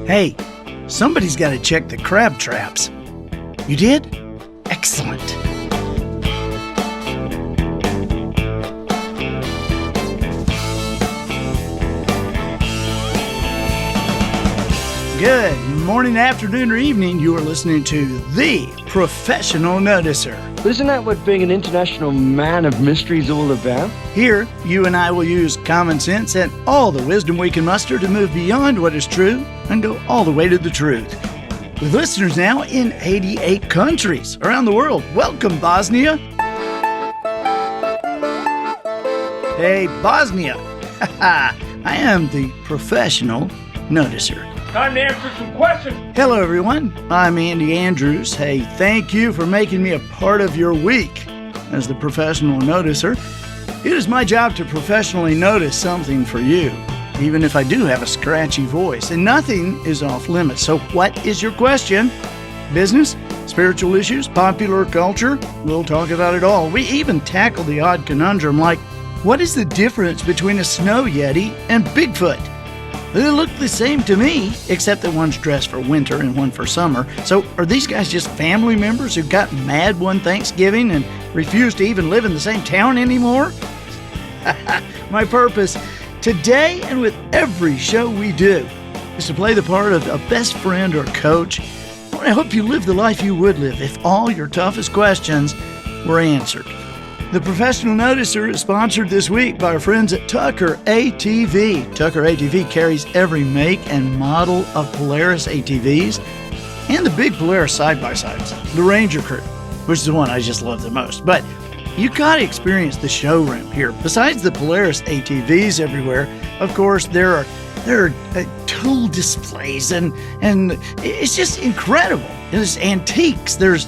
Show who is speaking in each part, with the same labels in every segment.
Speaker 1: Hey, somebody's got to check the crab traps. You did? Excellent. Good morning, afternoon, or evening. You are listening to The Professional Noticer.
Speaker 2: Isn't that what being an international man of mystery is all about?
Speaker 1: Here, you and I will use common sense and all the wisdom we can muster to move beyond what is true and go all the way to the truth. With listeners now in 88 countries around the world. Welcome, Bosnia. Hey, Bosnia. I am the Professional Noticer.
Speaker 3: Time to answer some questions.
Speaker 1: Hello, everyone. I'm Andy Andrews. Hey, thank you for making me a part of your week. As the Professional Noticer, it is my job to professionally notice something for you, even if I do have a scratchy voice, and nothing is off limits. So what is your question? Business, spiritual issues, popular culture? We'll talk about it all. We even tackle the odd conundrum like, what is the difference between a snow yeti and Bigfoot? They look the same to me, except that one's dressed for winter and one for summer. So are these guys just family members who got mad one Thanksgiving and refused to even live in the same town anymore? My purpose today and with every show we do is to play the part of a best friend or coach. I want to help you live the life you would live if all your toughest questions were answered. The Professional Noticer is sponsored this week by our friends at Tucker ATV. Tucker ATV carries every make and model of Polaris ATVs and the big Polaris side-by-sides, the Ranger Crew, which is the one I just love the most. But you got to experience the showroom here. Besides the Polaris ATVs everywhere, of course, there are tool displays, and it's just incredible. There's antiques, there's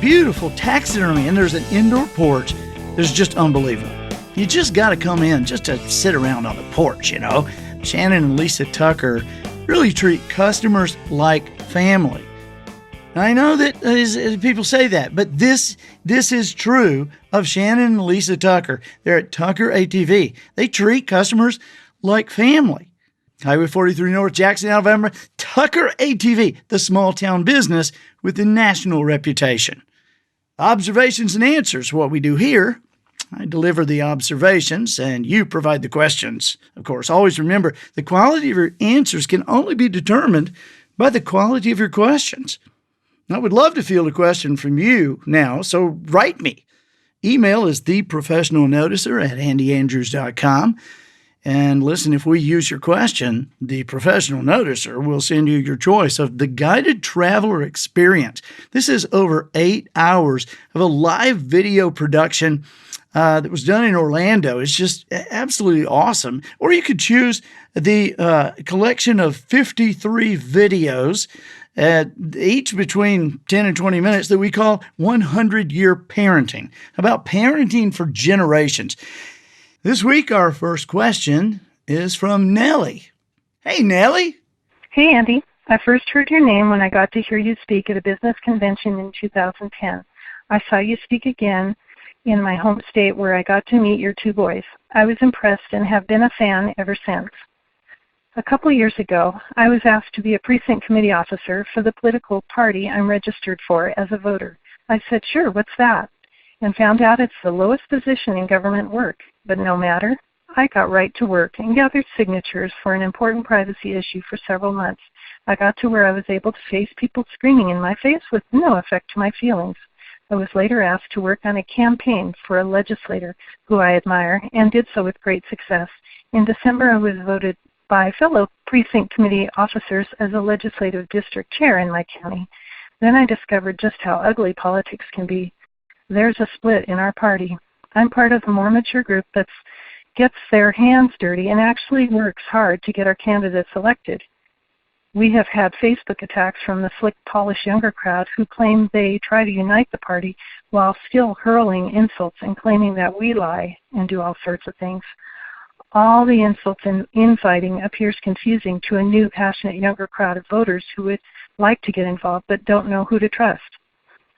Speaker 1: beautiful taxidermy, and there's an indoor porch. It's just unbelievable. You just got to come in just to sit around on the porch, you know. Shannon and Lisa Tucker really treat customers like family. I know that people say that, but this is true of Shannon and Lisa Tucker. They're at Tucker ATV. They treat customers like family. Highway 43 North, Jackson, Alabama. Tucker ATV, the small town business with a national reputation. Observations and answers, what we do here. I deliver the observations and you provide the questions. Of course, always remember the quality of your answers can only be determined by the quality of your questions. I would love to field a question from you now, so write me. Email is theprofessionalnoticer@andyandrews.com. And listen, if we use your question, the Professional Noticer will send you your choice of the Guided Traveler Experience. This is over 8 hours of a live video production that was done in Orlando. It's just absolutely awesome. Or you could choose the collection of 53 videos, each between 10 and 20 minutes, that we call 100-Year Parenting, about parenting for generations. This week, our first question is from Nellie. Hey, Nellie.
Speaker 4: Hey, Andy. I first heard your name when I got to hear you speak at a business convention in 2010. I saw you speak again in my home state where I got to meet your two boys. I was impressed and have been a fan ever since. A couple years ago, I was asked to be a precinct committee officer for the political party I'm registered for as a voter. I said, sure, what's that? And found out it's the lowest position in government work. But no matter, I got right to work and gathered signatures for an important privacy issue for several months. I got to where I was able to face people screaming in my face with no effect to my feelings. I was later asked to work on a campaign for a legislator who I admire and did so with great success. In December, I was voted by fellow precinct committee officers as a legislative district chair in my county. Then I discovered just how ugly politics can be. There's a split in our party. I'm part of a more mature group that gets their hands dirty and actually works hard to get our candidates elected. We have had Facebook attacks from the slick, polished younger crowd who claim they try to unite the party while still hurling insults and claiming that we lie and do all sorts of things. All the insults and infighting appears confusing to a new, passionate younger crowd of voters who would like to get involved but don't know who to trust.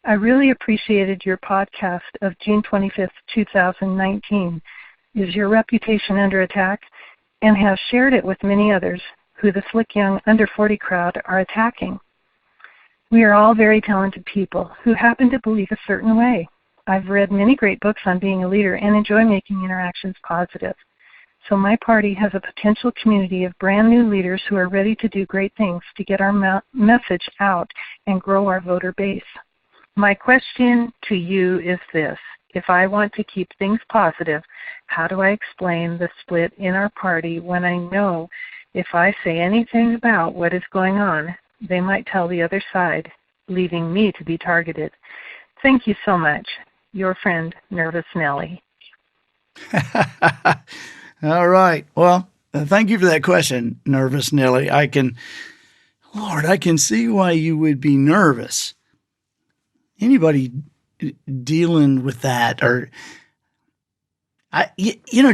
Speaker 4: I really appreciated your podcast of June 25th, 2019. Is your reputation under attack? And have shared it with many others who the slick young under 40 crowd are attacking. We are all very talented people who happen to believe a certain way. I've read many great books on being a leader and enjoy making interactions positive. So my party has a potential community of brand new leaders who are ready to do great things to get our message out and grow our voter base. My question to you is this. If I want to keep things positive, how do I explain the split in our party when I know if I say anything about what is going on, they might tell the other side, leaving me to be targeted? Thank you so much. Your friend, Nervous Nellie.
Speaker 1: All right. Well, thank you for that question, Nervous Nellie. I can see why you would be nervous. Anybody dealing with that, or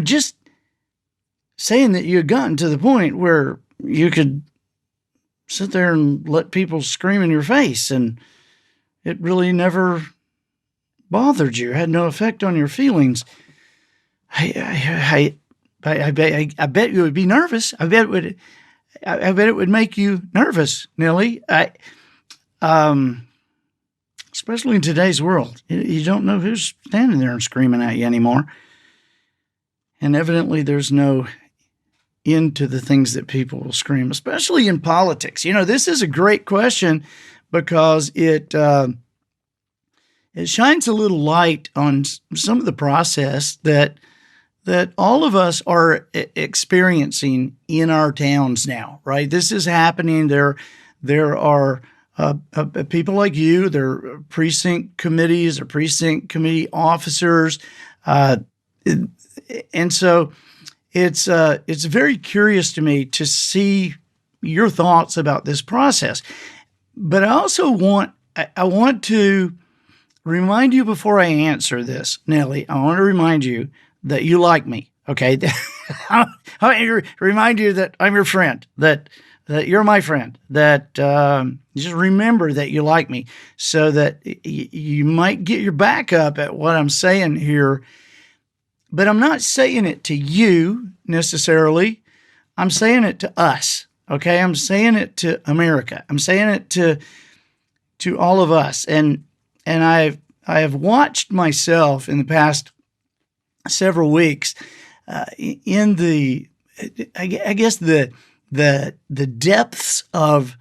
Speaker 1: just saying that you had gotten to the point where you could sit there and let people scream in your face and it really never bothered you, had no effect on your feelings. I bet you would be nervous. I bet it would make you nervous, Nellie. Especially in today's world, you don't know who's standing there and screaming at you anymore. And evidently there's no end to the things that people will scream, especially in politics. This is a great question because it shines a little light on some of the process that all of us are experiencing in our towns now, right? This is happening. There are people like you, there are precinct committees or precinct committee officers. And so it's very curious to me to see your thoughts about this process. But I also want to remind you before I answer this, Nellie, I want to remind you that you like me, okay? I want to remind you that I'm your friend, that you're my friend, that just remember that you like me so that you might get your back up at what I'm saying here. But I'm not saying it to you necessarily. I'm saying it to us, okay? I'm saying it to America. I'm saying it to all of us. And I have watched myself in the past several weeks in the depths of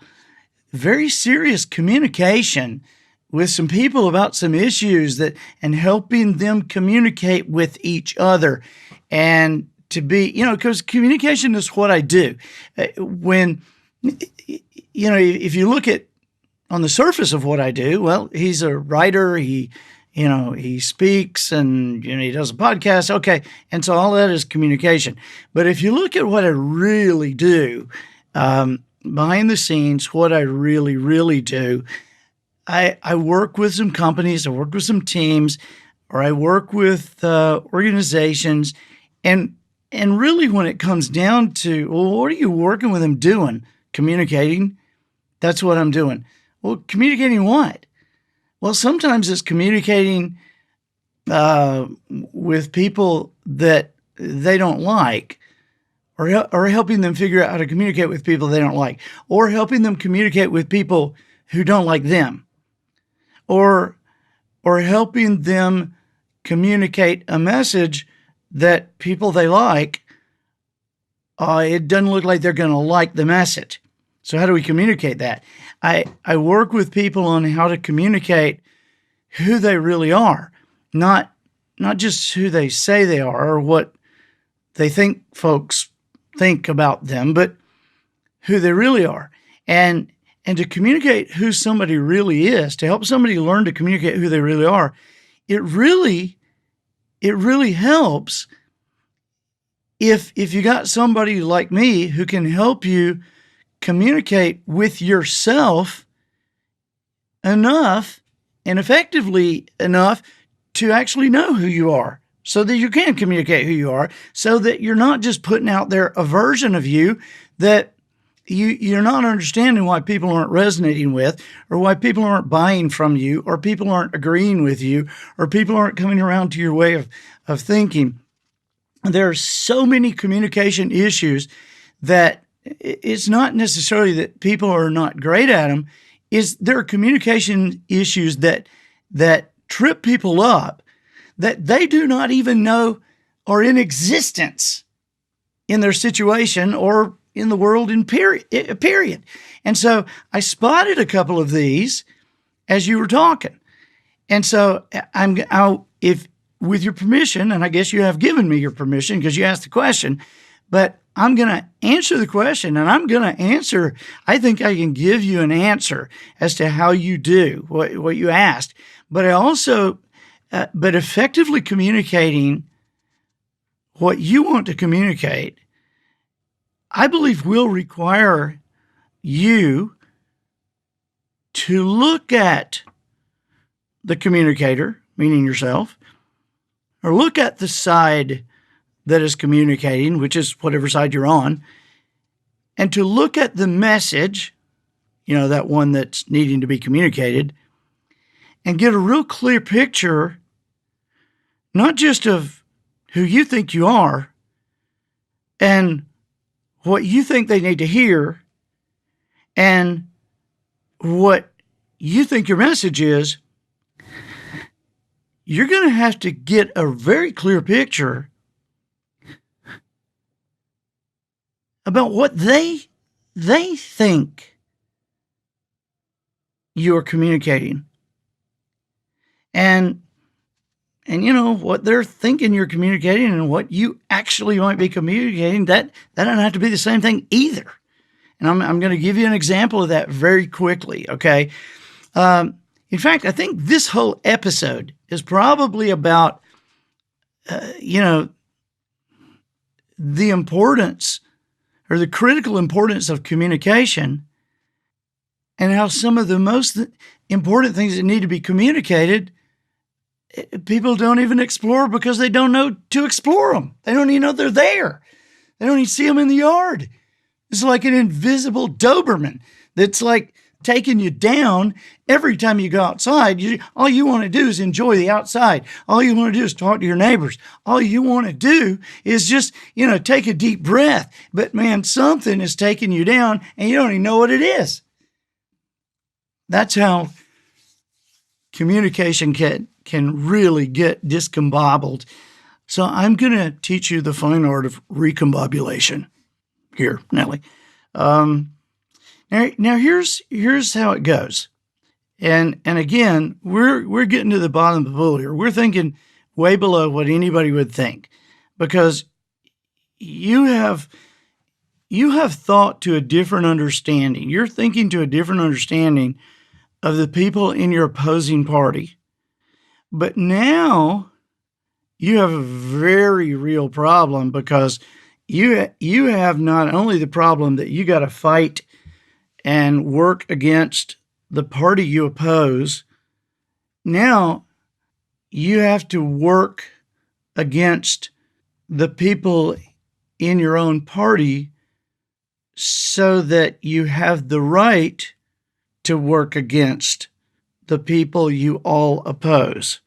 Speaker 1: very serious communication with some people about some issues and helping them communicate with each other, and to be, because communication is what I do. When, if you look at on the surface of what I do, well, he's a writer, he speaks and, he does a podcast. Okay. And so all that is communication. But if you look at what I really do, behind the scenes, what I really, really do, I work with some companies, I work with some teams, or I work with organizations. And really when it comes down to, well, what are you working with them doing? Communicating. That's what I'm doing. Well, communicating what? Well, sometimes it's communicating with people that they don't like, or helping them figure out how to communicate with people they don't like, or helping them communicate with people who don't like them, or helping them communicate a message that people they like, it doesn't look like they're going to like the message. So how do we communicate that? I work with people on how to communicate who they really are, not just who they say they are or what they think folks think about them, but who they really are. And to communicate who somebody really is, to help somebody learn to communicate who they really are, it really helps if you got somebody like me who can help you communicate with yourself enough and effectively enough to actually know who you are, so that you can communicate who you are, so that you're not just putting out there a version of you that you're not understanding why people aren't resonating with, or why people aren't buying from you, or people aren't agreeing with you, or people aren't coming around to your way of thinking. There are so many communication issues that it's not necessarily that people are not great at them. Is there are communication issues that trip people up that they do not even know are in existence in their situation or in the world in period. And so I spotted a couple of these as you were talking. And so if with your permission, and I guess you have given me your permission because you asked the question, but I'm going to answer the question, and I'm going to answer. I think I can give you an answer as to how you do what you asked. But I also, but effectively communicating what you want to communicate, I believe will require you to look at the communicator, meaning yourself, or look at the side that is communicating, which is whatever side you're on, and to look at the message, that one that's needing to be communicated, and get a real clear picture, not just of who you think you are and what you think they need to hear and what you think your message is. You're going to have to get a very clear picture about what they think you're communicating. And what they're thinking you're communicating and what you actually might be communicating, that doesn't have to be the same thing either. And I'm going to give you an example of that very quickly, okay? In fact, I think this whole episode is probably about, the importance or the critical importance of communication and how some of the most important things that need to be communicated, people don't even explore because they don't know to explore them. They don't even know they're there. They don't even see them in the yard. It's like an invisible Doberman that's like taking you down every time you go outside. All you want to do is enjoy the outside. All you want to do is talk to your neighbors. All you want to do is just, take a deep breath. But man, something is taking you down and you don't even know what it is. That's how communication can really get discombobbled. So I'm going to teach you the fine art of recombobulation here, Nellie. Now here's how it goes. And again, we're getting to the bottom of the pool here. We're thinking way below what anybody would think, because you have thought to a different understanding. You're thinking to a different understanding of the people in your opposing party. But now you have a very real problem, because you have not only the problem that you got to fight and work against the party you oppose, now you have to work against the people in your own party so that you have the right to work against the people you all oppose,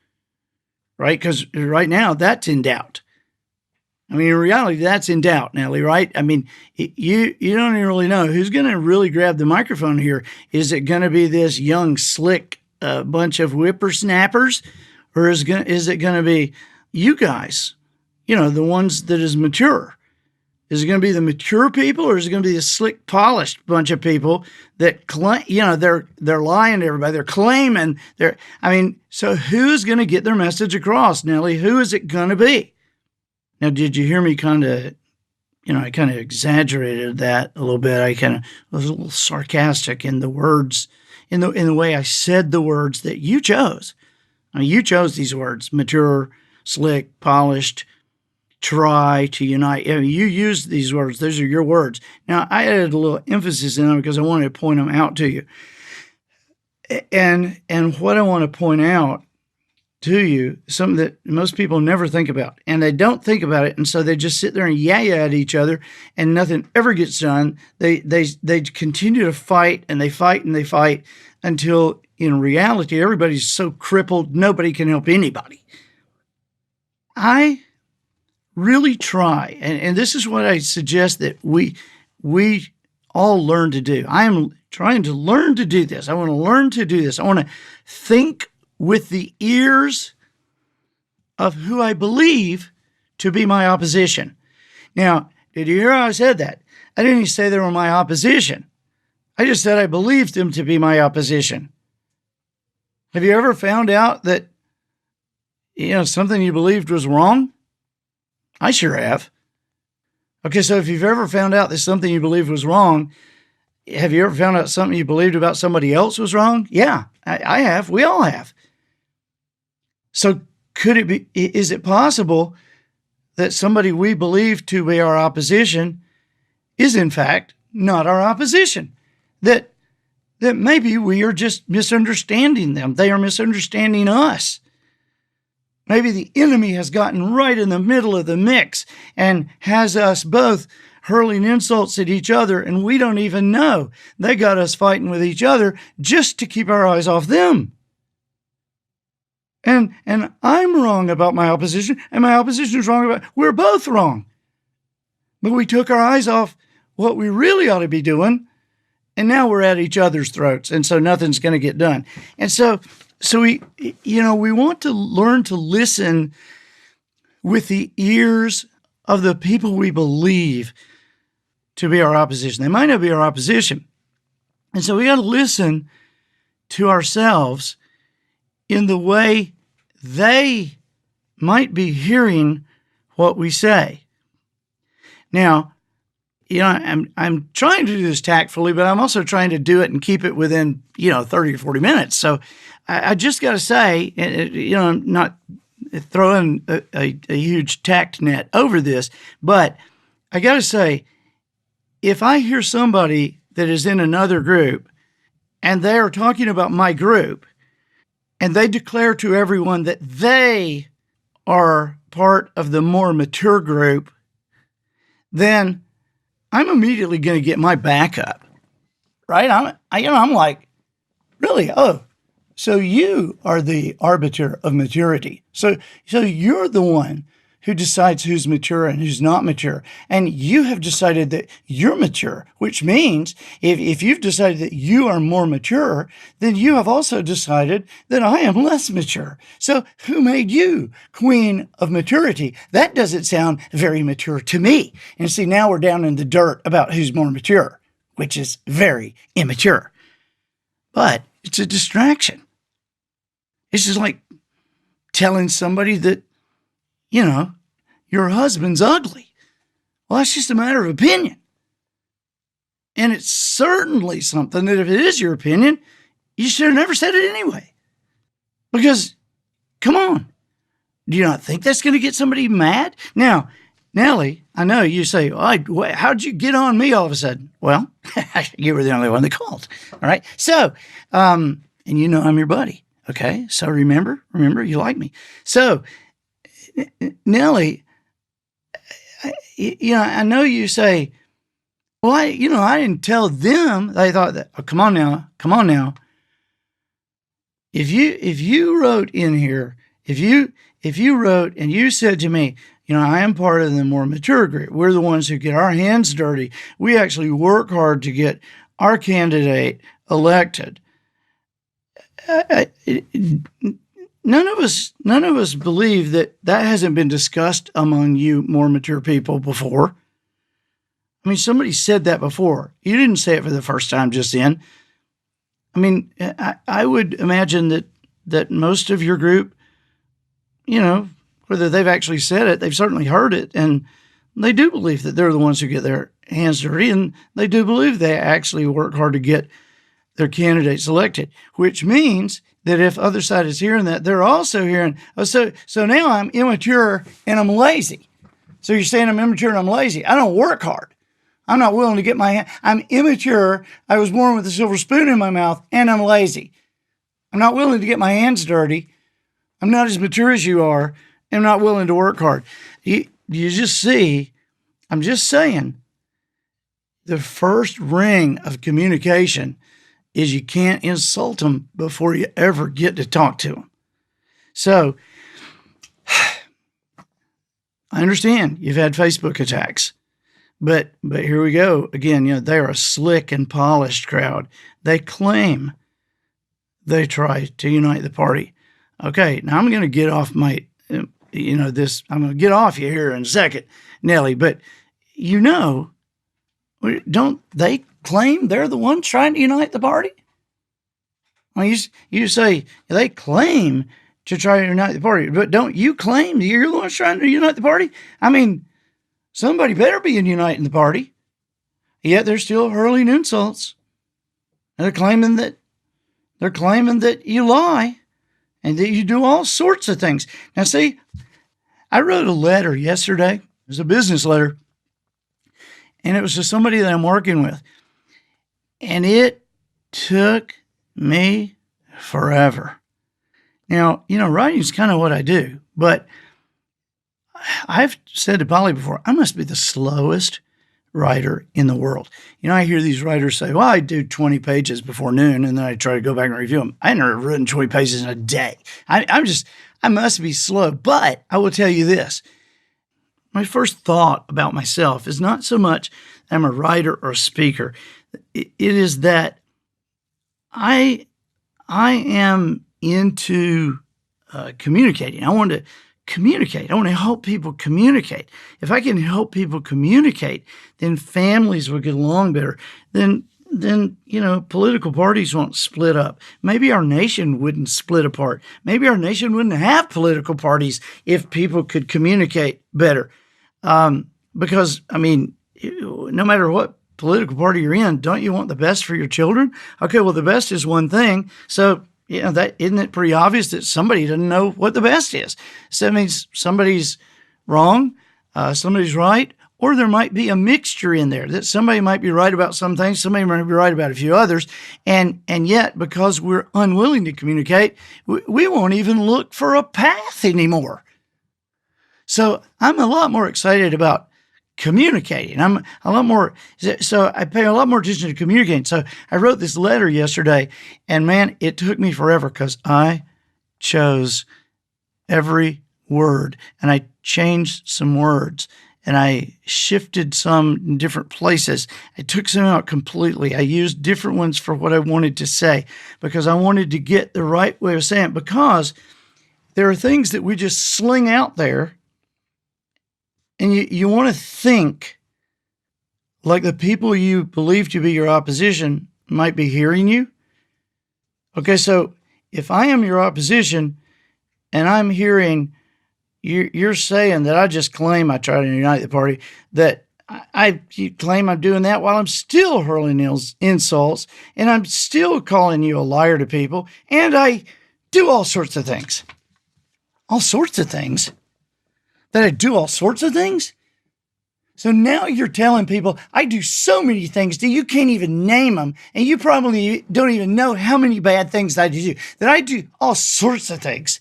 Speaker 1: right? Because right now that's in doubt. I mean, in reality, that's in doubt, Nellie, right? I mean, you don't even really know who's going to really grab the microphone here. Is it going to be this young, slick bunch of whippersnappers, or is it going to be you guys, the ones that is mature? Is it going to be the mature people, or is it going to be a slick, polished bunch of people that claim, they're lying to everybody, they're claiming so who's going to get their message across, Nellie? Who is it going to be? Now, did you hear me I kind of exaggerated that a little bit. I kind of was a little sarcastic in the words, in the way I said the words that you chose. I mean, you chose these words: mature, slick, polished, try to unite. I mean, you used these words. Those are your words. Now, I added a little emphasis in them because I wanted to point them out to you. And what I want to point out to you, something that most people never think about, and they don't think about it, and so they just sit there and yaya at each other, and nothing ever gets done. They continue to fight, and they fight, and they fight until, in reality, everybody's so crippled, nobody can help anybody. I really try, and this is what I suggest that we we all learn to do. I am trying to learn to do this. I want to learn to do this. I want to think with the ears of who I believe to be my opposition. Now, did you hear how I said that? I didn't even say they were my opposition. I just said I believed them to be my opposition. Have you ever found out that, something you believed was wrong? I sure have. Okay, so if you've ever found out that something you believed was wrong, have you ever found out something you believed about somebody else was wrong? Yeah, I have. We all have. So is it possible that somebody we believe to be our opposition is in fact not our opposition? That maybe we are just misunderstanding them. They are misunderstanding us. Maybe the enemy has gotten right in the middle of the mix and has us both hurling insults at each other, and we don't even know. They got us fighting with each other just to keep our eyes off them. And I'm wrong about my opposition, and my opposition is wrong about, we're both wrong. But we took our eyes off what we really ought to be doing, and now we're at each other's throats, and so nothing's going to get done. And so we want to learn to listen with the ears of the people we believe to be our opposition. They might not be our opposition. And so we got to listen to ourselves in the way they might be hearing what we say. Now, I'm trying to do this tactfully, but I'm also trying to do it and keep it within, 30 or 40 minutes. So I just got to say, I'm not throwing a huge tact net over this, but I got to say, if I hear somebody that is in another group and they are talking about my group and they declare to everyone that they are part of the more mature group, then I'm immediately going to get my back up, right? I'm like, really? Oh, so you are the arbiter of maturity. So you're the one who decides who's mature and who's not mature. And you have decided that you're mature, which means if you've decided that you are more mature, then you have also decided that I am less mature. So who made you queen of maturity? That doesn't sound very mature to me. And see, now we're down in the dirt about who's more mature, which is very immature. But it's a distraction. It's just like telling somebody that, your husband's ugly. Well, that's just a matter of opinion. And it's certainly something that if it is your opinion, you should have never said it anyway. Because, come on, do you not think that's going to get somebody mad? Now, Nellie, I know you say, how'd you get on me all of a sudden? Well, you were the only one that called. All right. So, and I'm your buddy. Okay. So remember, you like me. So, Nellie, I know you say, well, I didn't tell them. They thought that, come on now. If you wrote in here, if you wrote and you said to me, I am part of the more mature group. We're the ones who get our hands dirty. We actually work hard to get our candidate elected. None of us believe that hasn't been discussed among you more mature people before. I mean, somebody said that before. You didn't say it for the first time just then. I mean, I would imagine that most of your group, whether they've actually said it, they've certainly heard it, and they do believe that they're the ones who get their hands dirty, and they do believe they actually work hard to get their candidates elected, which means that if other side is hearing that, they're also hearing, so now I'm immature and I'm lazy. So you're saying I'm immature and I'm lazy. I don't work hard. I'm not willing to get my hand. I'm immature. I was born with a silver spoon in my mouth and I'm lazy. I'm not willing to get my hands dirty. I'm not as mature as you are. I'm not willing to work hard. You just see, I'm just saying, the first ring of communication is you can't insult them before you ever get to talk to them. So I understand you've had Facebook attacks, But here we go again. They're a slick and polished crowd. They claim they try to unite the party. Okay, now I'm going to get off my, this. I'm going to get off you here in a second, Nellie. But don't they claim they're the ones trying to unite the party? Well, you say they claim to try to unite the party, but don't you claim you're the ones trying to unite the party? I mean, somebody better be uniting the party. Yet they're still hurling insults. They're claiming that you lie and that you do all sorts of things. Now, see, I wrote a letter yesterday. It was a business letter, and it was to somebody that I'm working with. And it took me forever. Now, writing is kind of what I do, but I've said to Polly before, I must be the slowest writer in the world. I hear these writers say, well, I do 20 pages before noon, and then I try to go back and review them. I never written 20 pages in a day. I must be slow. But I will tell you this. My first thought about myself is not so much I'm a writer or a speaker. It is that I am into communicating. I want to communicate. I want to help people communicate. If I can help people communicate, then families will get along better. Then political parties won't split up. Maybe our nation wouldn't split apart. Maybe our nation wouldn't have political parties if people could communicate better. Because, no matter what political party you're in, don't you want the best for your children? Okay, well, the best is one thing. So, that isn't it pretty obvious that somebody doesn't know what the best is? So that means somebody's wrong, somebody's right, or there might be a mixture in there that somebody might be right about some things, somebody might be right about a few others, and yet because we're unwilling to communicate, we won't even look for a path anymore. So I'm a lot more excited about communicating. I'm a lot more, so I pay a lot more attention to communicating. So I wrote this letter yesterday, and man, it took me forever because I chose every word, and I changed some words, and I shifted some in different places. I took some out completely. I used different ones for what I wanted to say because I wanted to get the right way of saying it, because there are things that we just sling out there. And you want to think like the people you believe to be your opposition might be hearing you. Okay, so if I am your opposition and I'm hearing you're saying that I just claim I try to unite the party, that you claim I'm doing that while I'm still hurling insults, and I'm still calling you a liar to people, and I do all sorts of things. All sorts of things. That I do all sorts of things? So now you're telling people I do so many things that you can't even name them, and you probably don't even know how many bad things I do, that I do all sorts of things.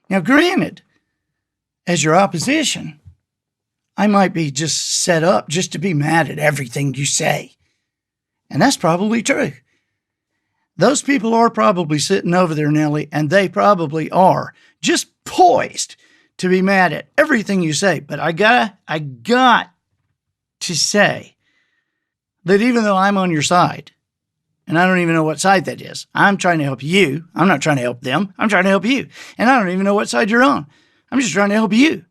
Speaker 1: Now, granted, as your opposition, I might be just set up just to be mad at everything you say. And that's probably true. Those people are probably sitting over there, Nellie, and they probably are just poised to be mad at everything you say. But I got to say that even though I'm on your side, and I don't even know what side that is, I'm trying to help you. I'm not trying to help them. I'm trying to help you. And I don't even know what side you're on. I'm just trying to help you.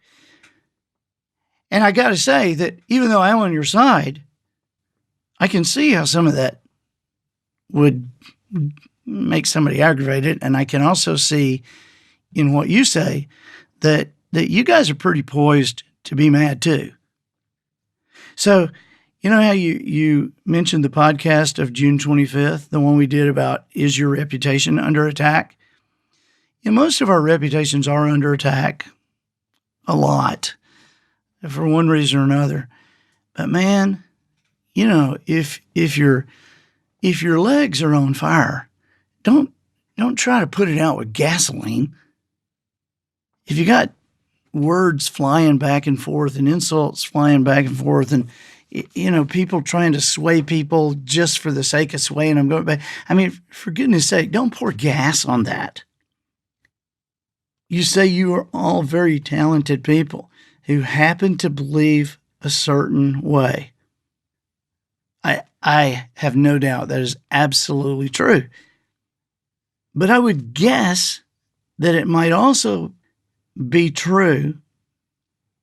Speaker 1: And I got to say that even though I'm on your side, I can see how some of that would make somebody aggravated. And I can also see in what you say that you guys are pretty poised to be mad too. So, you know how you mentioned the podcast of June 25th, the one we did about, is your reputation under attack? Most of our reputations are under attack a lot for one reason or another. But man, if your legs are on fire, don't try to put it out with gasoline. If you got words flying back and forth and insults flying back and forth and, people trying to sway people just for the sake of swaying them going back. For goodness sake, don't pour gas on that. You say you are all very talented people who happen to believe a certain way. I have no doubt that is absolutely true. But I would guess that it might also be true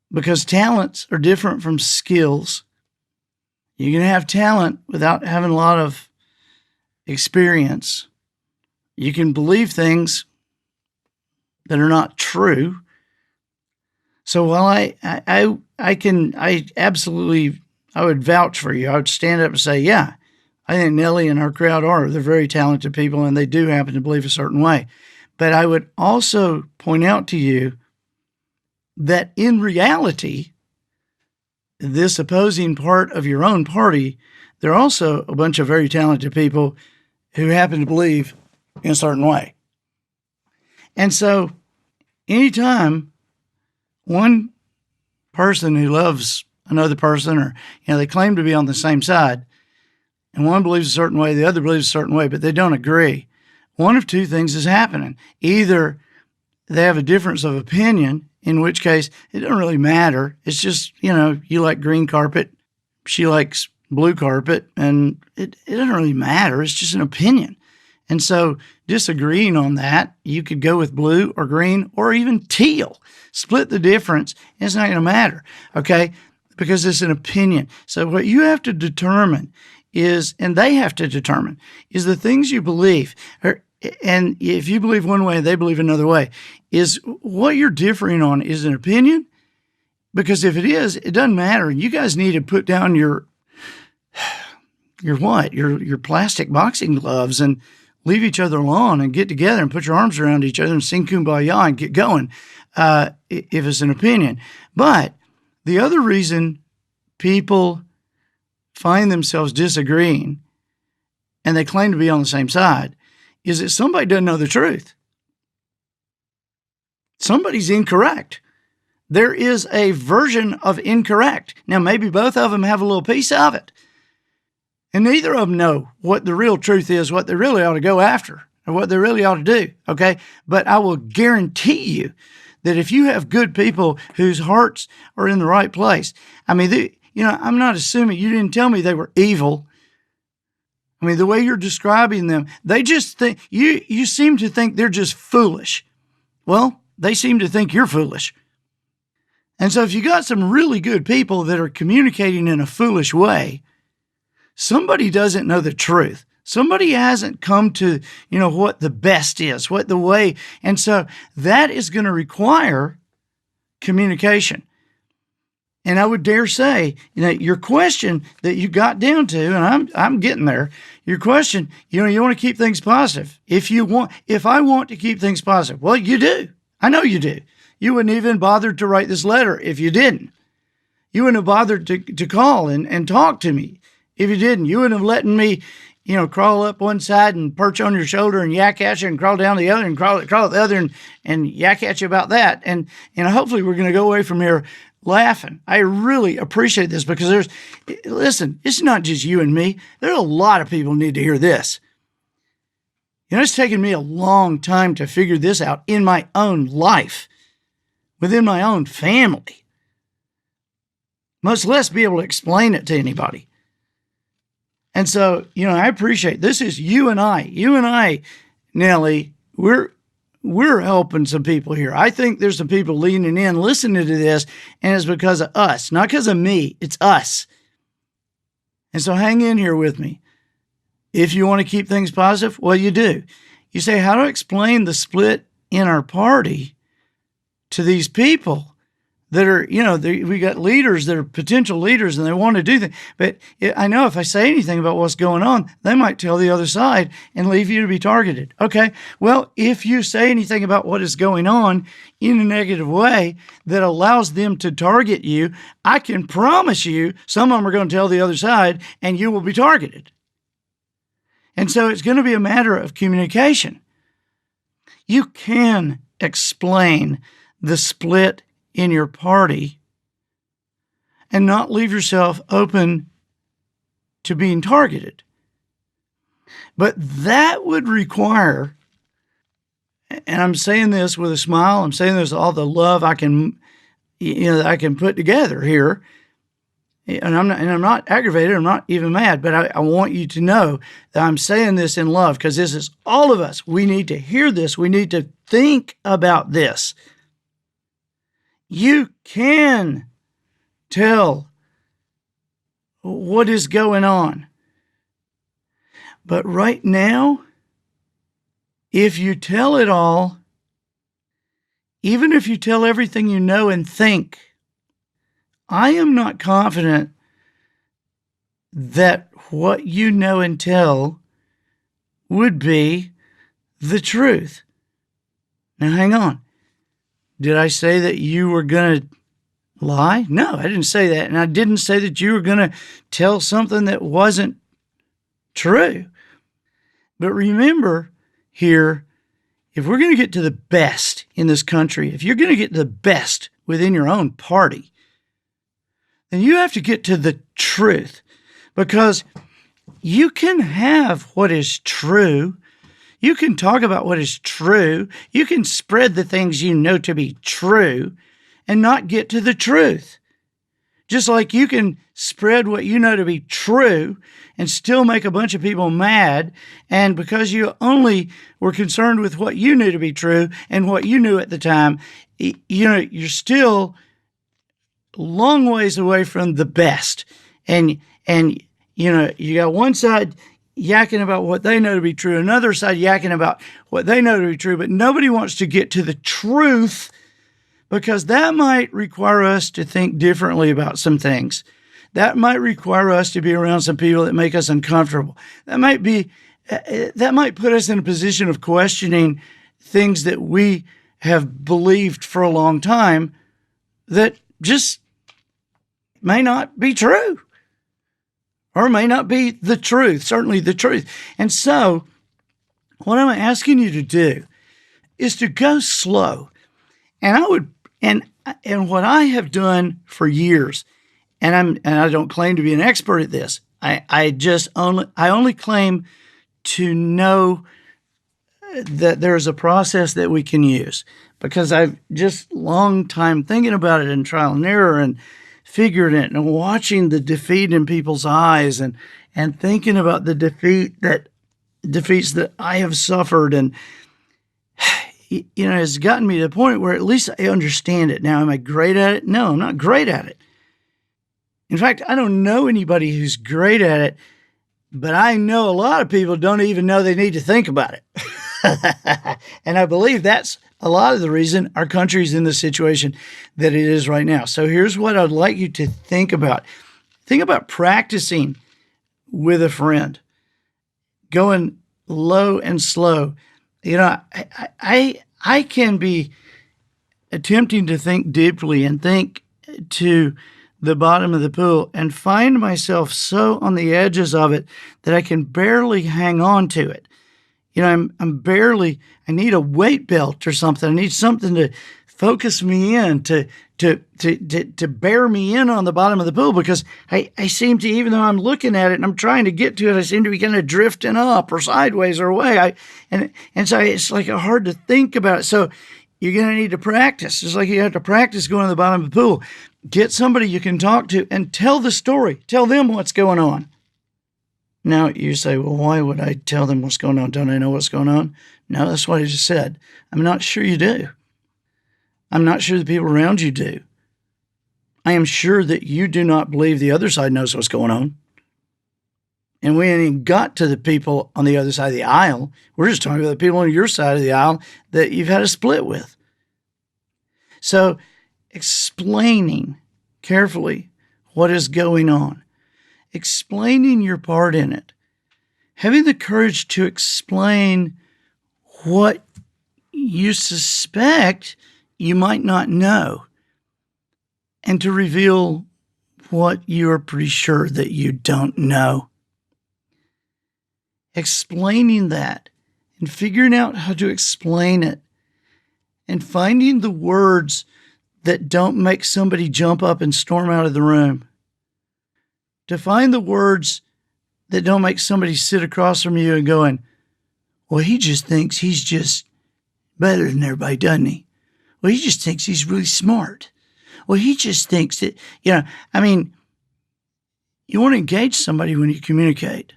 Speaker 1: because talents are different from skills. You can have talent without having a lot of experience. You can believe things that are not true. So while I would vouch for you. I would stand up and say, yeah, I think Nellie and her crowd they're very talented people and they do happen to believe a certain way. But I would also point out to you that in reality, this opposing part of your own party, there are also a bunch of very talented people who happen to believe in a certain way. And so anytime one person who loves another person, or, they claim to be on the same side, and one believes a certain way, the other believes a certain way, but they don't agree, one of two things is happening. Either they have a difference of opinion, in which case it doesn't really matter. It's just, you like green carpet, she likes blue carpet, and it doesn't really matter. It's just an opinion. And so disagreeing on that, you could go with blue or green or even teal. Split the difference. It's not going to matter, okay? Because it's an opinion. So what you have to determine is, and they have to determine, is the things you believe. And if you believe one way and they believe another way, is what you're differing on is an opinion? Because if it is, it doesn't matter. You guys need to put down your plastic boxing gloves and leave each other alone and get together and put your arms around each other and sing Kumbaya and get going, if it's an opinion. But the other reason people find themselves disagreeing and they claim to be on the same side is that somebody doesn't know the truth. Somebody's incorrect. There is a version of incorrect. Now, maybe both of them have a little piece of it. And neither of them know what the real truth is, what they really ought to go after, or what they really ought to do, okay? But I will guarantee you that if you have good people whose hearts are in the right place, I'm not assuming, you didn't tell me they were evil. The way you're describing them, they just think, you seem to think they're just foolish. Well, they seem to think you're foolish. And so if you got some really good people that are communicating in a foolish way, somebody doesn't know the truth. Somebody hasn't come to, what the best is, what the way. And so that is going to require communication. And I would dare say, your question that you got down to, and I'm getting there, your question, you want to keep things positive. If I want to keep things positive, well, you do. I know you do. You wouldn't even bother to write this letter if you didn't. You wouldn't have bothered to call and talk to me if you didn't. You wouldn't have let me, crawl up one side and perch on your shoulder and yak at you and crawl down the other and crawl at the other and yak at you about that. And hopefully we're going to go away from here laughing. I really appreciate this because listen, it's not just you and me. There's a lot of people who need to hear this. It's taken me a long time to figure this out in my own life, within my own family, much less be able to explain it to anybody. And so, I appreciate this is you and I, Nellie, we're helping some people here. I think there's some people leaning in, listening to this, and it's because of us, not because of me. It's us. And so hang in here with me. If you want to keep things positive, well, you do. You say, how to explain the split in our party to these people that are, we got leaders that are potential leaders and they want to do things. But I know if I say anything about what's going on, they might tell the other side and leave you to be targeted. Okay, well, if you say anything about what is going on in a negative way that allows them to target you, I can promise you some of them are going to tell the other side and you will be targeted. And so it's going to be a matter of communication. You can explain the split in your party and not leave yourself open to being targeted. But that would require, and I'm saying this with a smile, I'm saying this with all the love I can put together here. And I'm not aggravated. I'm not even mad, but I want you to know that I'm saying this in love, because this is all of us. We need to hear this. We need to think about this. You can tell what is going on. But right now, if you tell it all, even if you tell everything you know and think, I am not confident that what you know and tell would be the truth. Now, hang on. Did I say that you were going to lie? No, I didn't say that. And I didn't say that you were going to tell something that wasn't true. But remember here, if we're going to get to the best in this country, if you're going to get to the best within your own party, then you have to get to the truth, because you can have what is true. You can talk about what is true. You can spread the things you know to be true and not get to the truth. Just like you can spread what you know to be true and still make a bunch of people mad. And because you only were concerned with what you knew to be true and what you knew at the time, you're still long ways away from the best. And you got one side yakking about what they know to be true, another side yakking about what they know to be true, but nobody wants to get to the truth, because that might require us to think differently about some things. That might require us to be around some people that make us uncomfortable. That might put us in a position of questioning things that we have believed for a long time that just may not be true, or may not be the truth, certainly the truth. And so what I'm asking you to do is to go slow. And what I have done for years, and I don't claim to be an expert at this. I only claim to know that there's a process that we can use, because I've just long time thinking about it and trial and error and figuring it and watching the defeat in people's eyes and thinking about the defeats that I have suffered. And, it's gotten me to the point where at least I understand it. Now, am I great at it? No, I'm not great at it. In fact, I don't know anybody who's great at it, but I know a lot of people don't even know they need to think about it. And I believe that's a lot of the reason our country's in the situation that it is right now. So here's what I'd like you to think about. Think about practicing with a friend, going low and slow. I can be attempting to think deeply and think to the bottom of the pool and find myself so on the edges of it that I can barely hang on to it. I need a weight belt or something. I need something to focus me in, to bear me in on the bottom of the pool, because I seem to, even though I'm looking at it and I'm trying to get to it, I seem to be kind of drifting up or sideways or away. And so it's like hard to think about it. So you're going to need to practice. Just like you have to practice going to the bottom of the pool. Get somebody you can talk to and tell the story. Tell them what's going on. Now you say, well, why would I tell them what's going on? Don't I know what's going on? No, that's what I just said. I'm not sure you do. I'm not sure the people around you do. I am sure that you do not believe the other side knows what's going on. And we ain't even got to the people on the other side of the aisle. We're just talking about the people on your side of the aisle that you've had a split with. So explaining carefully what is going on, explaining your part in it, having the courage to explain what you suspect you might not know, and to reveal what you're pretty sure that you don't know. Explaining that and figuring out how to explain it and finding the words that don't make somebody jump up and storm out of the room. To find the words that don't make somebody sit across from you and going, well, he just thinks he's just better than everybody, doesn't he? Well, he just thinks he's really smart. Well, he just thinks that, You want to engage somebody when you communicate.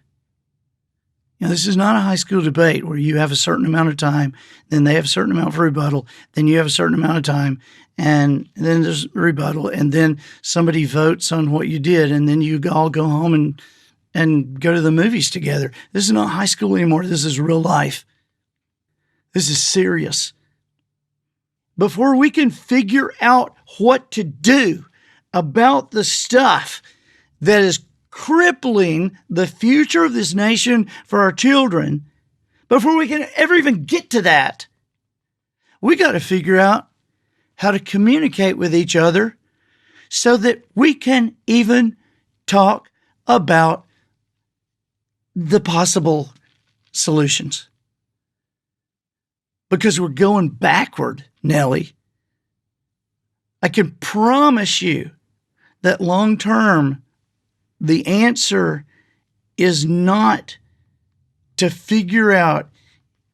Speaker 1: This is not a high school debate where you have a certain amount of time, then they have a certain amount for rebuttal, then you have a certain amount of time, and then there's rebuttal, and then somebody votes on what you did, and then you all go home and go to the movies together. This is not high school anymore. This is real life. This is serious. Before we can figure out what to do about the stuff that is crippling the future of this nation for our children, before we can ever even get to that, we got to figure out how to communicate with each other so that we can even talk about the possible solutions. Because we're going backward, Nellie. I can promise you that long term, the answer is not to figure out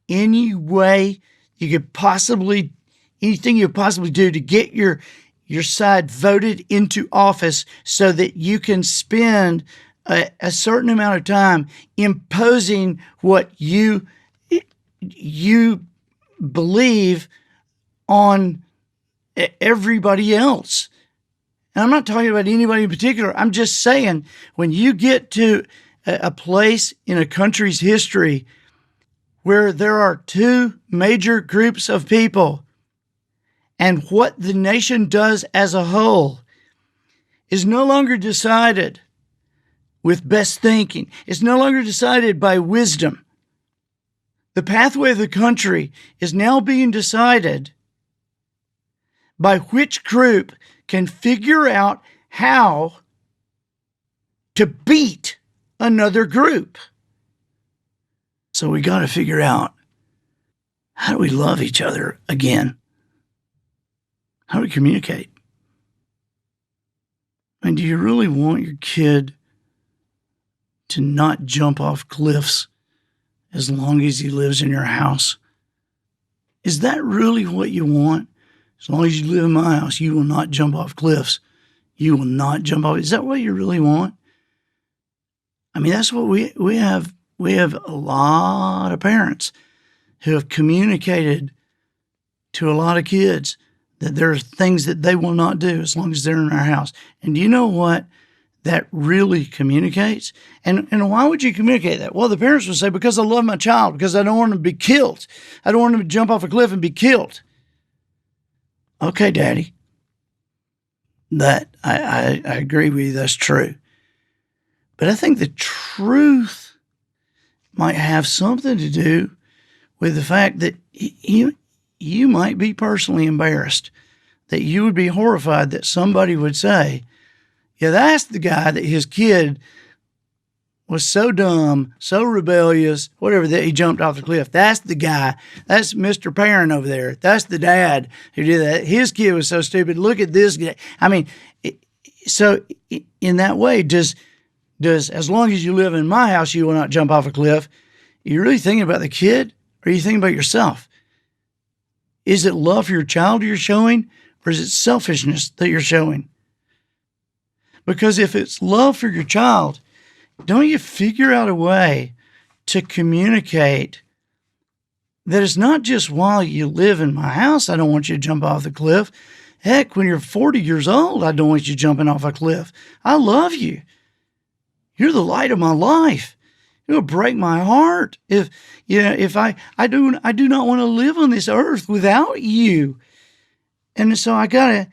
Speaker 1: any way you could possibly, anything you could possibly do to get your side voted into office so that you can spend a certain amount of time imposing what you believe on everybody else. And I'm not talking about anybody in particular. I'm just saying, when you get to a place in a country's history where there are two major groups of people, and what the nation does as a whole is no longer decided with best thinking. It's no longer decided by wisdom. The pathway of the country is now being decided by which group can figure out how to beat another group. So we got to figure out, how do we love each other again? How do we communicate? And do you really want your kid to not jump off cliffs as long as he lives in your house? Is that really what you want? As long as you live in my house, you will not jump off cliffs. You will not jump off. Is that what you really want? I mean, that's what we have. We have a lot of parents who have communicated to a lot of kids that there are things that they will not do as long as they're in our house. And do you know what that really communicates? And why would you communicate that? Well, the parents would say, because I love my child, because I don't want him to be killed. I don't want him to jump off a cliff and be killed. Okay, Daddy. That I agree with you. That's true. But I think the truth might have something to do with the fact that you might be personally embarrassed, that you would be horrified that somebody would say, yeah, that's the guy that his kid was so dumb, so rebellious, whatever, that he jumped off the cliff. That's the guy. That's Mr. Parent over there. That's the dad who did that. His kid was so stupid. Look at this guy. I mean, so in that way, does as long as you live in my house, you will not jump off a cliff? Are you really thinking about the kid, or are you thinking about yourself? Is it love for your child you're showing, or is it selfishness that you're showing? Because if it's love for your child, don't you figure out a way to communicate that it's not just while you live in my house, I don't want you to jump off the cliff. Heck, when you're 40 years old, I don't want you jumping off a cliff. I love you. You're the light of my life. It will break my heart if I do not want to live on this earth without you. And so I gotta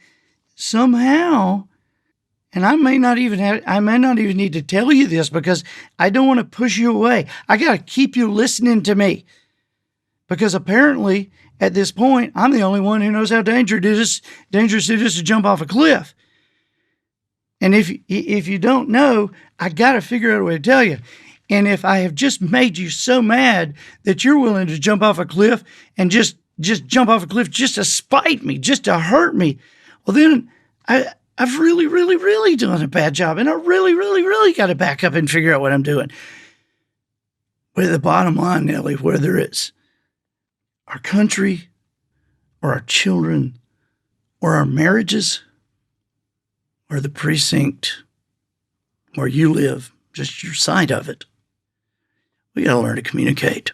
Speaker 1: somehow. And I may not even need to tell you this, because I don't want to push you away. I got to keep you listening to me, because apparently at this point, I'm the only one who knows how dangerous it is to jump off a cliff. And if you don't know, I got to figure out a way to tell you. And if I have just made you so mad that you're willing to jump off a cliff and just jump off a cliff just to spite me, just to hurt me, well, then I've really, really, really done a bad job, and I really, really, really got to back up and figure out what I'm doing. But the bottom line, Nellie, whether it's our country or our children or our marriages or the precinct, where you live, just your side of it. We got to learn to communicate.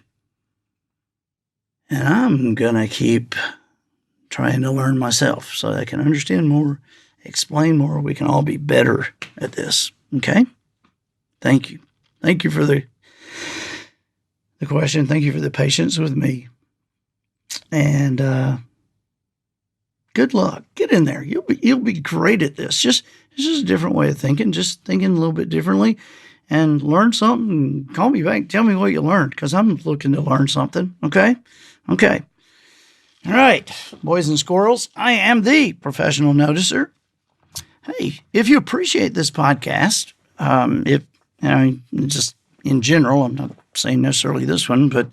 Speaker 1: And I'm going to keep trying to learn myself so I can understand more, explain more. We can all be better at this. Okay? Thank you. Thank you for the question. Thank you for the patience with me. And good luck. Get in there. You'll be great at this. It's just a different way of thinking. Just thinking a little bit differently, and learn something. Call me back. Tell me what you learned, because I'm looking to learn something. Okay. Okay. All right, boys and squirrels. I am the professional noticer. Hey, if you appreciate this podcast, just in general, I'm not saying necessarily this one, but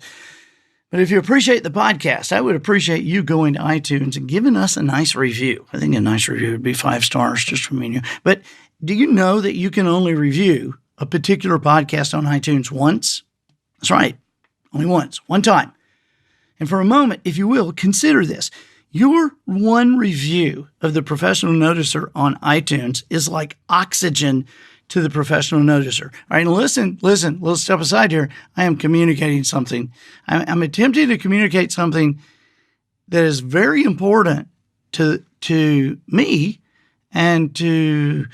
Speaker 1: if you appreciate the podcast, I would appreciate you going to iTunes and giving us a nice review. I think a nice review would be 5 stars just from me. But do you know that you can only review a particular podcast on iTunes once? That's right. Only once. One time. And for a moment, if you will, consider this. Your one review of the Professional Noticer on iTunes is like oxygen to the Professional Noticer. All right, listen, let's step aside here. I am communicating something. I'm attempting to communicate something that is very important to me and to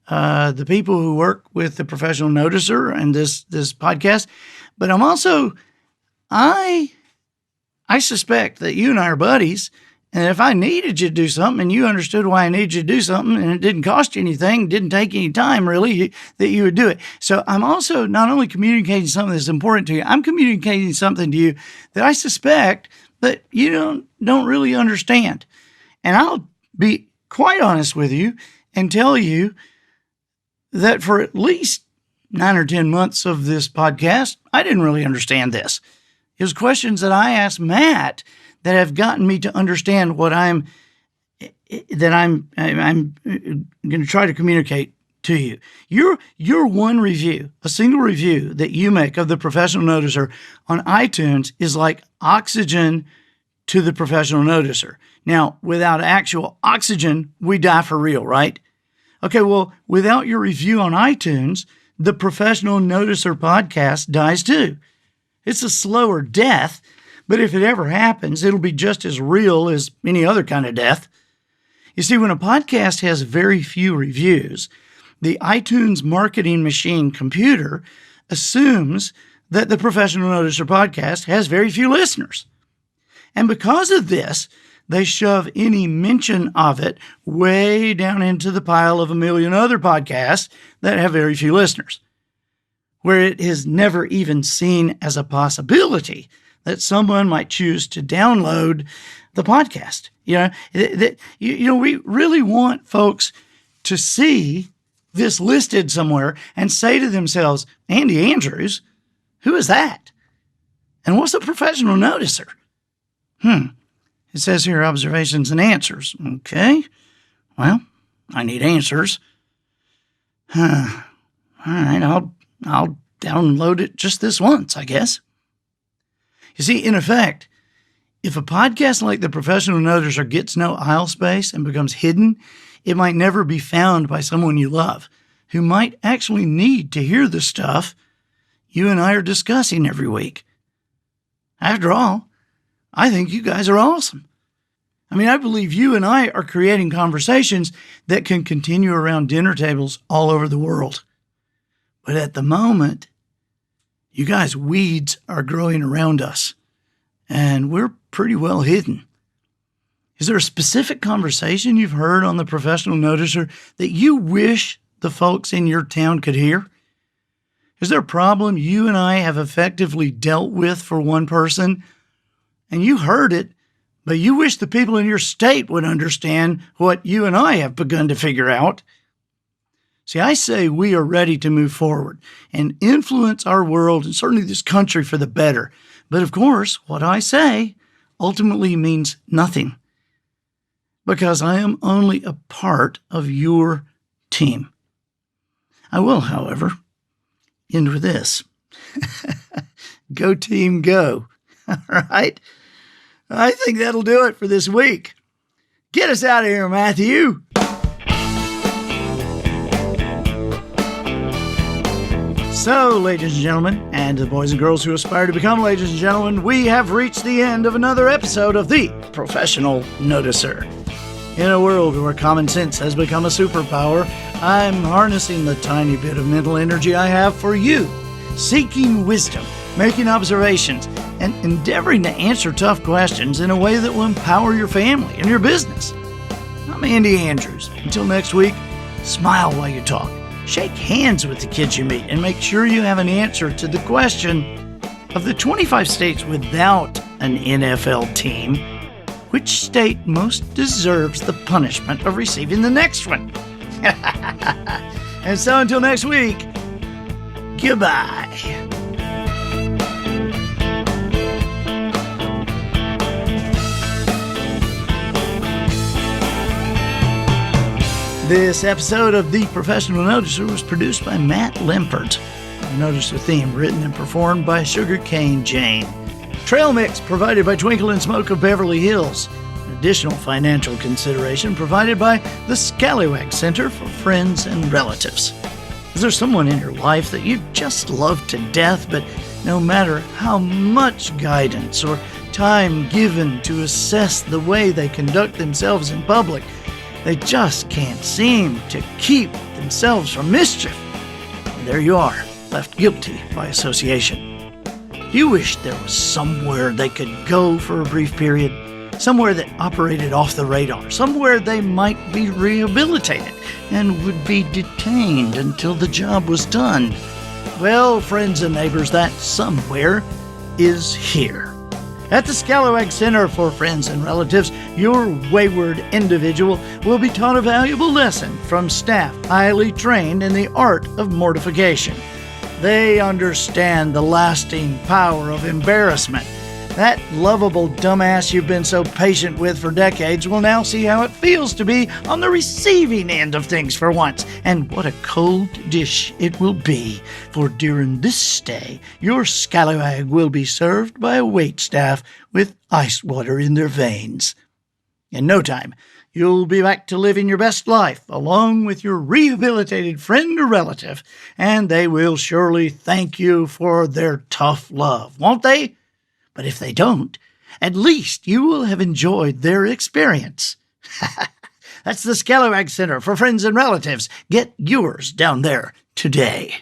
Speaker 1: the people who work with the Professional Noticer and this podcast. But I'm also, I suspect that you and I are buddies, and if I needed you to do something and you understood why I needed you to do something and it didn't cost you anything, didn't take any time really, that you would do it. So I'm also not only communicating something that's important to you, I'm communicating something to you that I suspect that you don't really understand. And I'll be quite honest with you and tell you that for at least 9 or 10 months of this podcast, I didn't really understand this. It was questions that I asked Matt that have gotten me to understand what I'm going to try to communicate to you. Your one review, a single review that you make of the Professional Noticer on iTunes is like oxygen to the Professional Noticer. Now, without actual oxygen, we die for real, right? Okay, well, without your review on iTunes, the Professional Noticer podcast dies too. It's a slower death, but if it ever happens, it'll be just as real as any other kind of death. You see, when a podcast has very few reviews, the iTunes marketing machine computer assumes that the Professional Noticer podcast has very few listeners. And because of this, they shove any mention of it way down into the pile of a million other podcasts that have very few listeners, where it is never even seen as a possibility that someone might choose to download the podcast. We really want folks to see this listed somewhere and say to themselves, Andy Andrews, who is that? And what's a Professional Noticer? It says here, observations and answers. Okay. Well, I need answers. All right, I'll download it just this once, I guess. You see, in effect, if a podcast like the Professional Noticer gets no aisle space and becomes hidden, it might never be found by someone you love, who might actually need to hear the stuff you and I are discussing every week. After all, I think you guys are awesome. I mean, I believe you and I are creating conversations that can continue around dinner tables all over the world. But at the moment, you guys, weeds are growing around us, and we're pretty well hidden. Is there a specific conversation you've heard on the Professional Noticer that you wish the folks in your town could hear? Is there a problem you and I have effectively dealt with for one person, and you heard it, but you wish the people in your state would understand what you and I have begun to figure out? See, I say we are ready to move forward and influence our world and certainly this country for the better. But of course, what I say ultimately means nothing, because I am only a part of your team. I will, however, end with this. Go team, go. All right? I think that'll do it for this week. Get us out of here, Matthew. So, ladies and gentlemen, and to the boys and girls who aspire to become ladies and gentlemen, we have reached the end of another episode of The Professional Noticer. In a world where common sense has become a superpower, I'm harnessing the tiny bit of mental energy I have for you, seeking wisdom, making observations, and endeavoring to answer tough questions in a way that will empower your family and your business. I'm Andy Andrews. Until next week, smile while you talk. Shake hands with the kids you meet and make sure you have an answer to the question, of the 25 states without an NFL team, which state most deserves the punishment of receiving the next one? And so until next week, goodbye. This episode of The Professional Noticer was produced by Matt Lempert. The Noticer theme written and performed by Sugarcane Jane. Trail mix provided by Twinkle and Smoke of Beverly Hills. Additional financial consideration provided by the Scallywag Center for Friends and Relatives. Is there someone in your life that you just love to death, but no matter how much guidance or time given to assess the way they conduct themselves in public, they just can't seem to keep themselves from mischief? And there you are, left guilty by association. You wish there was somewhere they could go for a brief period, somewhere that operated off the radar, somewhere they might be rehabilitated and would be detained until the job was done. Well, friends and neighbors, that somewhere is here. At the Scallywag Center for Friends and Relatives, your wayward individual will be taught a valuable lesson from staff highly trained in the art of mortification. They understand the lasting power of embarrassment. That lovable dumbass you've been so patient with for decades will now see how it feels to be on the receiving end of things for once, and what a cold dish it will be, for during this stay, your scallywag will be served by a waitstaff with ice water in their veins. In no time, you'll be back to living your best life along with your rehabilitated friend or relative, and they will surely thank you for their tough love, won't they? But if they don't, at least you will have enjoyed their experience. That's the Scallywag Center for Friends and Relatives. Get yours down there today.